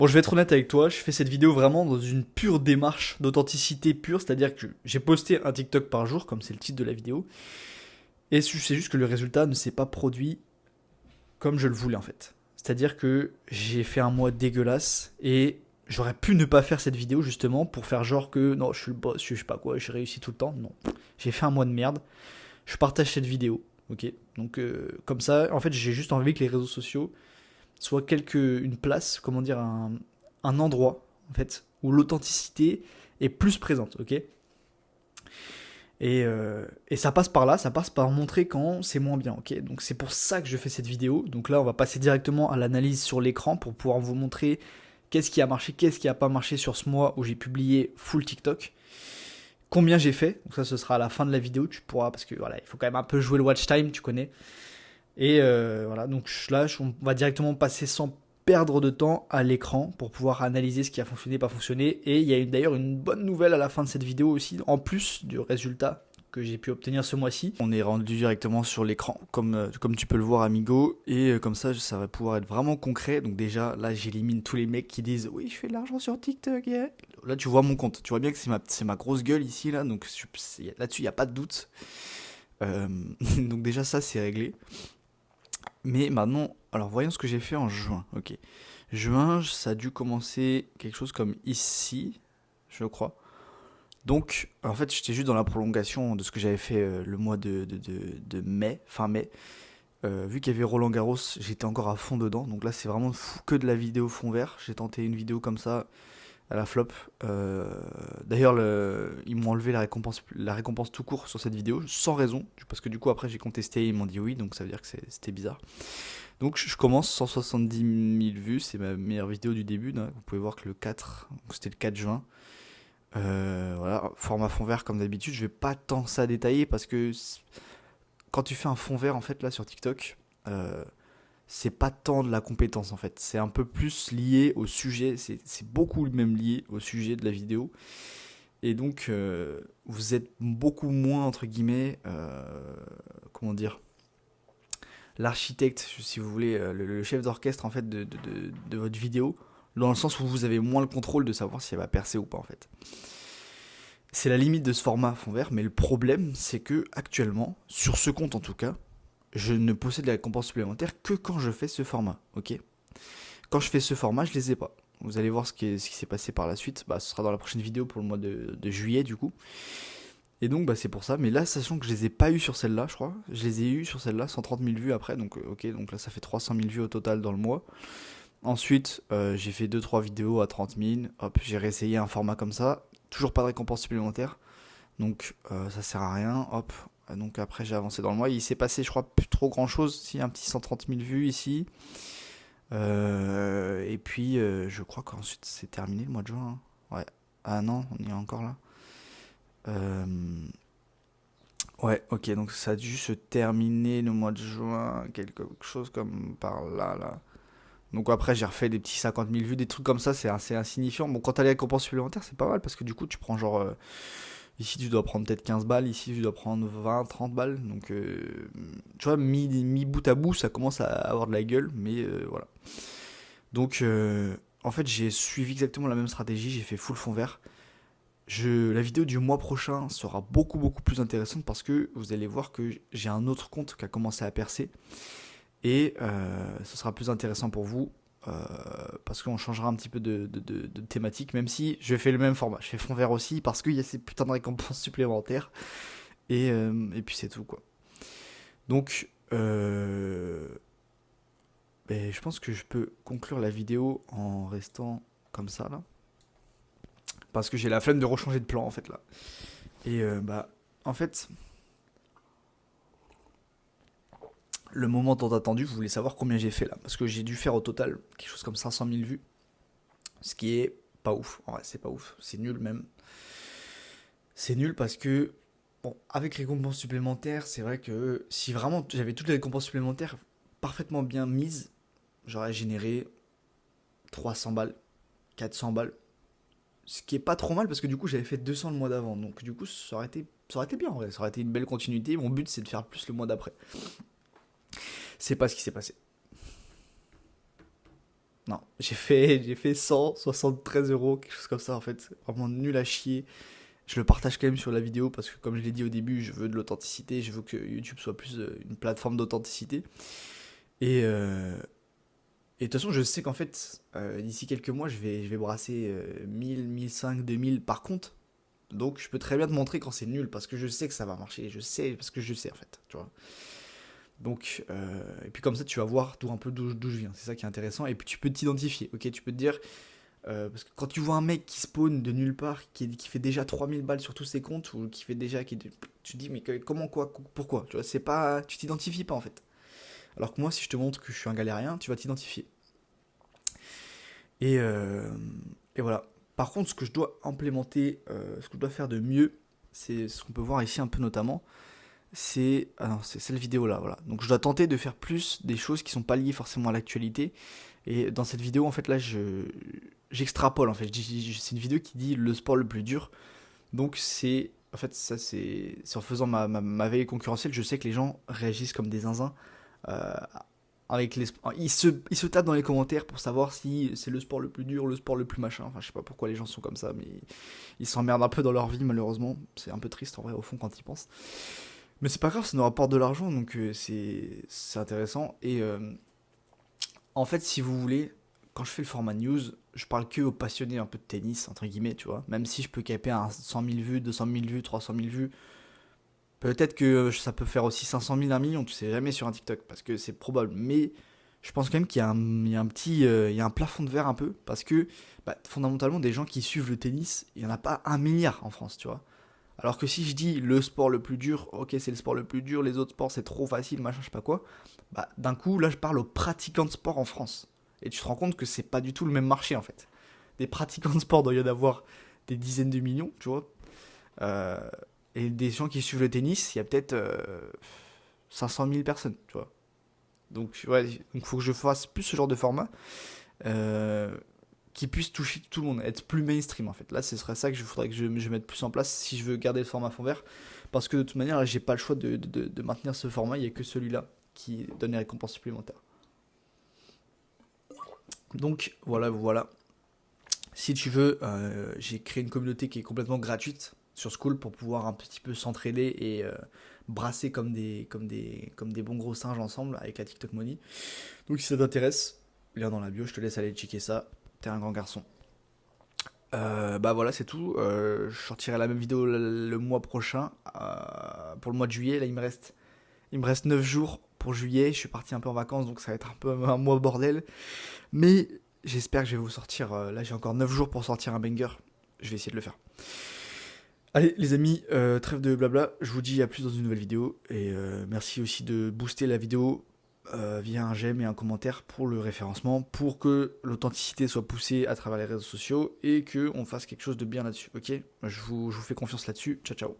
Bon, je vais être honnête avec toi, je fais cette vidéo vraiment dans une pure démarche d'authenticité pure, c'est-à-dire que j'ai posté un TikTok par jour, comme c'est le titre de la vidéo, et c'est juste que le résultat ne s'est pas produit comme je le voulais en fait. C'est-à-dire que j'ai fait un mois dégueulasse et j'aurais pu ne pas faire cette vidéo justement pour faire genre que non, je suis le boss, je sais pas quoi, j'ai réussi tout le temps. Non, j'ai fait un mois de merde. Je partage cette vidéo, ok. Donc comme ça, en fait, j'ai juste envie que les réseaux sociaux soient une place, comment dire, un endroit en fait où l'authenticité est plus présente, ok. Et ça passe par là, ça passe par montrer quand c'est moins bien, ok. Donc c'est pour ça que je fais cette vidéo. Donc là, on va passer directement à l'analyse sur l'écran pour pouvoir vous montrer qu'est-ce qui a marché, qu'est-ce qui a pas marché sur ce mois où j'ai publié full TikTok. Combien j'ai fait, donc ça ce sera à la fin de la vidéo, tu pourras, parce que voilà, il faut quand même un peu jouer le watch time, tu connais. Et voilà, donc là, on va directement passer sans perdre de temps à l'écran pour pouvoir analyser ce qui a fonctionné, pas fonctionné. Et il y a d'ailleurs une bonne nouvelle à la fin de cette vidéo aussi, en plus du résultat que j'ai pu obtenir ce mois-ci. On est rendu directement sur l'écran, comme tu peux le voir, amigo. Et comme ça va pouvoir être vraiment concret. Donc déjà, là, j'élimine tous les mecs qui disent « Oui, je fais de l'argent sur TikTok. Yeah. » Là, tu vois mon compte. Tu vois bien que c'est ma grosse gueule ici, là. Donc là-dessus, il n'y a pas de doute. Donc déjà, ça, c'est réglé. Mais maintenant, alors voyons ce que j'ai fait en juin. Ok. Juin, ça a dû commencer quelque chose comme ici, je crois. Donc, en fait, j'étais juste dans la prolongation de ce que j'avais fait le mois de mai, fin mai. Vu qu'il y avait Roland Garros, j'étais encore à fond dedans. Donc là, c'est vraiment que de la vidéo fond vert. J'ai tenté une vidéo comme ça à la flop. D'ailleurs, ils m'ont enlevé la récompense tout court sur cette vidéo, sans raison. Parce que du coup, après, j'ai contesté et ils m'ont dit oui. Donc ça veut dire que c'était bizarre. Donc je commence 170 000 vues, c'est ma meilleure vidéo du début. Là. Vous pouvez voir que le 4, c'était le 4 juin. Voilà, format fond vert comme d'habitude. Je vais pas tant ça détailler parce que quand tu fais un fond vert en fait là sur TikTok, euh, c'est pas tant de la compétence en fait. C'est un peu plus lié au sujet. C'est beaucoup même lié au sujet de la vidéo. Et donc vous êtes beaucoup moins entre guillemets, comment dire, l'architecte, si vous voulez, le chef d'orchestre en fait de votre vidéo, dans le sens où vous avez moins le contrôle de savoir si elle va percer ou pas en fait. C'est la limite de ce format fond vert, mais le problème c'est que actuellement, sur ce compte en tout cas, je ne possède les récompenses supplémentaires que quand je fais ce format, ok. Quand je fais ce format, je les ai pas. Vous allez voir ce qui s'est passé par la suite, ce sera dans la prochaine vidéo pour le mois de juillet du coup. Et donc c'est pour ça, mais là sachant que je les ai pas eu sur celle-là je crois, je les ai eu sur celle-là, 130 000 vues après, donc ok, donc là ça fait 300 000 vues au total dans le mois. Ensuite j'ai fait deux trois vidéos à 30 000, hop j'ai réessayé un format comme ça, toujours pas de récompense supplémentaire, donc ça sert à rien, hop. Donc après j'ai avancé dans le mois, il s'est passé je crois plus trop grand chose, si un petit 130 000 vues ici. Et puis je crois qu'ensuite c'est terminé le mois de juin, hein. Ouais, ah non, on y est encore là. Euh, Ouais, ok, donc ça a dû se terminer le mois de juin, quelque chose comme par là, là. Donc après, j'ai refait des petits 50 000 vues, des trucs comme ça, c'est assez insignifiant. Bon, quand t'as les récompenses supplémentaires, c'est pas mal, parce que du coup, tu prends genre... ici, tu dois prendre peut-être 15 balles, ici, tu dois prendre 20, 30 balles. Donc, tu vois, mis bout à bout, ça commence à avoir de la gueule, mais voilà. Donc, en fait, j'ai suivi exactement la même stratégie, j'ai fait full fond vert. La vidéo du mois prochain sera beaucoup plus intéressante parce que vous allez voir que j'ai un autre compte qui a commencé à percer et ce sera plus intéressant pour vous parce qu'on changera un petit peu de thématique, même si je fais le même format. Je fais fond vert aussi parce qu'il y a ces putains de récompenses supplémentaires et puis c'est tout quoi. Donc je pense que je peux conclure la vidéo en restant comme ça là parce que j'ai la flemme de rechanger de plan en fait là. Et en fait, le moment tant attendu, vous voulez savoir combien j'ai fait là. Parce que j'ai dû faire au total quelque chose comme 500 000 vues. Ce qui est pas ouf. En vrai, c'est pas ouf. C'est nul même. C'est nul parce que, bon, avec récompenses supplémentaires, c'est vrai que si vraiment j'avais toutes les récompenses supplémentaires parfaitement bien mises, j'aurais généré 300 balles, 400 balles. Ce qui est pas trop mal parce que du coup j'avais fait 200 le mois d'avant. Donc du coup ça aurait été bien en vrai. Ça aurait été une belle continuité. Mon but c'est de faire plus le mois d'après. C'est pas ce qui s'est passé. Non, j'ai fait 173 euros, quelque chose comme ça en fait. Vraiment nul à chier. Je le partage quand même sur la vidéo parce que comme je l'ai dit au début, je veux de l'authenticité, je veux que YouTube soit plus une plateforme d'authenticité. Et, et de toute façon, je sais qu'en fait, d'ici quelques mois, je vais brasser 1000, 1500, 2000 par compte. Donc je peux très bien te montrer quand c'est nul parce que je sais que ça va marcher. Je sais, parce que je sais en fait. Tu vois. Donc, et puis comme ça, tu vas voir un peu d'où je viens. C'est ça qui est intéressant. Et puis tu peux t'identifier. Ok, tu peux te dire, parce que quand tu vois un mec qui spawn de nulle part, qui fait déjà 3000 balles sur tous ses comptes, ou qui fait déjà. Tu te dis, mais comment, quoi, pourquoi? Tu vois, c'est pas. Tu t'identifies pas en fait. Alors que moi, si je te montre que je suis un galérien, tu vas t'identifier. Et, euh, et voilà. Par contre, ce que je dois implémenter, ce que je dois faire de mieux, c'est ce qu'on peut voir ici un peu notamment, c'est ah non, c'est cette vidéo là, voilà. Donc je dois tenter de faire plus des choses qui sont pas liées forcément à l'actualité. Et dans cette vidéo, en fait, là, j'extrapole. En fait, c'est une vidéo qui dit le sport le plus dur. Donc c'est en fait ça c'est en faisant ma veille concurrentielle, je sais que les gens réagissent comme des zinzins. Euh, avec les, ils se tapent dans les commentaires pour savoir si c'est le sport le plus dur, le sport le plus machin. Enfin, je sais pas pourquoi les gens sont comme ça, mais ils s'emmerdent un peu dans leur vie, malheureusement. C'est un peu triste en vrai, au fond, quand ils pensent. Mais c'est pas grave, ça nous rapporte de l'argent, donc c'est intéressant. Et en fait, si vous voulez, quand je fais le format news, je parle que aux passionnés un peu de tennis, entre guillemets, tu vois. Même si je peux caper à 100 000 vues, 200 000 vues, 300 000 vues, peut-être que ça peut faire aussi 500 000, 1 million, tu sais jamais sur un TikTok, parce que c'est probable. Mais je pense quand même qu'il y a un petit, il y a un plafond de verre un peu, parce que bah, fondamentalement, des gens qui suivent le tennis, il n'y en a pas 1 milliard en France, tu vois. Alors que si je dis le sport le plus dur, ok, c'est le sport le plus dur, les autres sports c'est trop facile, machin, je sais pas quoi, bah d'un coup, là je parle aux pratiquants de sport en France. Et tu te rends compte que c'est pas du tout le même marché en fait. Des pratiquants de sport, doit y en avoir des dizaines de millions, tu vois. Euh, et des gens qui suivent le tennis, il y a peut-être 500 000 personnes, tu vois. Donc, ouais, donc faut que je fasse plus ce genre de format euh, qui puisse toucher tout le monde, être plus mainstream en fait. Là, ce serait ça que je voudrais que je mette plus en place si je veux garder le format fond vert. Parce que de toute manière, là, j'ai pas le choix de maintenir ce format, il n'y a que celui-là qui donne les récompenses supplémentaires. Donc, voilà. Si tu veux, j'ai créé une communauté qui est complètement gratuite sur School pour pouvoir un petit peu s'entraider et brasser comme des bons gros singes ensemble avec la TikTok Money. Donc si ça t'intéresse, lien dans la bio, je te laisse aller checker ça. T'es un grand garçon. Bah voilà, c'est tout. Je sortirai la même vidéo le mois prochain. Pour le mois de juillet, là il me reste 9 jours pour juillet. Je suis parti un peu en vacances, donc ça va être un peu un mois bordel. Mais j'espère que je vais vous sortir. Là j'ai encore 9 jours pour sortir un banger. Je vais essayer de le faire. Allez les amis, trêve de blabla, je vous dis à plus dans une nouvelle vidéo, et merci aussi de booster la vidéo via un j'aime et un commentaire pour le référencement, pour que l'authenticité soit poussée à travers les réseaux sociaux, et qu'on fasse quelque chose de bien là-dessus, ok? Je vous fais confiance là-dessus, ciao ciao.